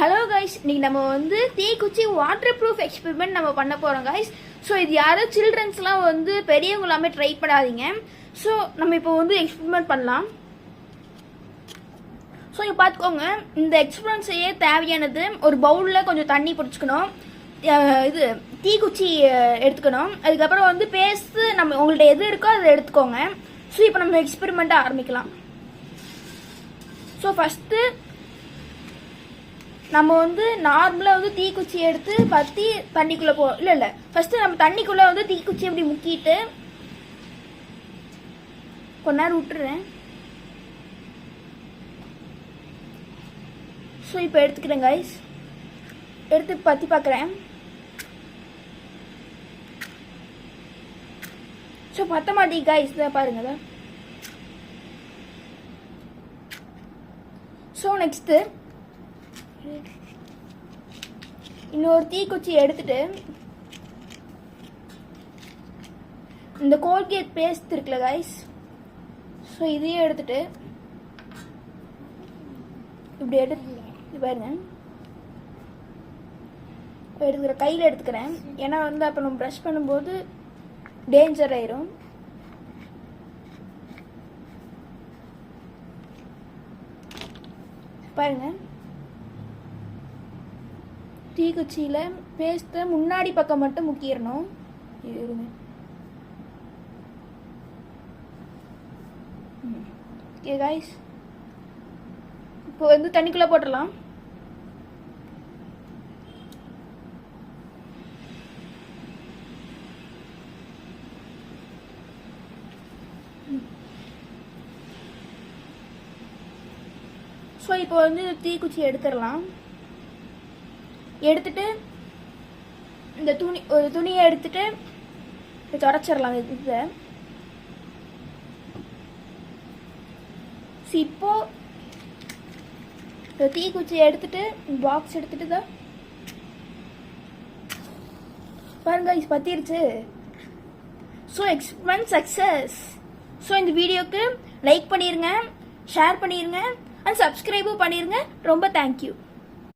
Hello guys, இன்னைக்கு நம்ம வந்து தீக்குச்சி வாட்டர் ப்ரூஃப் எக்ஸ்பெரிமெண்ட் நம்ம பண்ண போகிறோம் கைஸ். ஸோ இது யாரும் சில்ட்ரன்ஸ்லாம் வந்து பெரியவங்க எல்லாமே ட்ரை பண்ணாதீங்க. ஸோ நம்ம இப்போ வந்து எக்ஸ்பெரிமெண்ட் பண்ணலாம். ஸோ இங்கே பார்த்துக்கோங்க, இந்த எக்ஸ்பெரிமெண்ட் செய்ய தேவையானது ஒரு பவுலில் கொஞ்சம் தண்ணி பிடிச்சிக்கணும், இது தீக்குச்சி எடுத்துக்கணும், அதுக்கப்புறம் வந்து பேஸ்ட் நம்ம உங்கள்ட்ட எது இருக்கோ அதை எடுத்துக்கோங்க. ஸோ இப்போ நம்ம எக்ஸ்பெரிமெண்ட்டை ஆரம்பிக்கலாம். ஸோ ஃபஸ்ட்டு நம்ம வந்து நார்மலாக வந்து தீக்குச்சி எடுத்து பற்றி தண்ணிக்குள்ளே இல்லை ஃபஸ்ட்டு நம்ம தண்ணிக்குள்ளே வந்து தீக்குச்சி அப்படி முக்கிட்டு கொஞ்ச நேரம் விட்டுறேன். ஸோ இப்போ எடுத்துக்கிறேன் கைஸ், எடுத்து பற்றி பார்க்குறேன். ஸோ பற்ற மாட்டேங்க கைஸ், இதை பாருங்க தான். ஸோ நெக்ஸ்ட்டு இன்னொரு தீக்குச்சி எடுத்துட்டு இந்த கோல்கேட் பேஸ்ட் இருக்குல்ல கைஸ், ஸோ இதையும் எடுத்துட்டு இப்படி எடுத்து பாருங்க, எடுத்துக்கிற கையில் எடுத்துக்கிறேன். ஏன்னா வந்து அப்போ நம்ம ப்ரஷ் பண்ணும்போது டேஞ்சர் ஆயிரும். பாருங்க, தீக்குச்சியில் பேஸ்ட்டை முன்னாடி பக்கம் மட்டும் முக்கிடணும். இருங்க, ஓகே கைஸ், இப்போ வந்து தண்ணிக்குள்ளே போட்டுடலாம். ஸோ இப்போ வந்து தீக்குச்சி எடுத்துடலாம். எடுத்துட்டு இந்த ஒரு துணியை எடுத்துட்டு தொடச்சிடலாம் இதை. இப்போ தீக்குச்சியை எடுத்துட்டு பாக்ஸ் எடுத்துட்டு தான் பாருங்க, இது பத்திருச்சு. So experiment success. ஸோ இந்த வீடியோக்கு லைக் பண்ணிருங்க, ஷேர் பண்ணிருங்க, அண்ட் சப்ஸ்கிரைபும் பண்ணிருங்க. ரொம்ப தேங்க்யூ.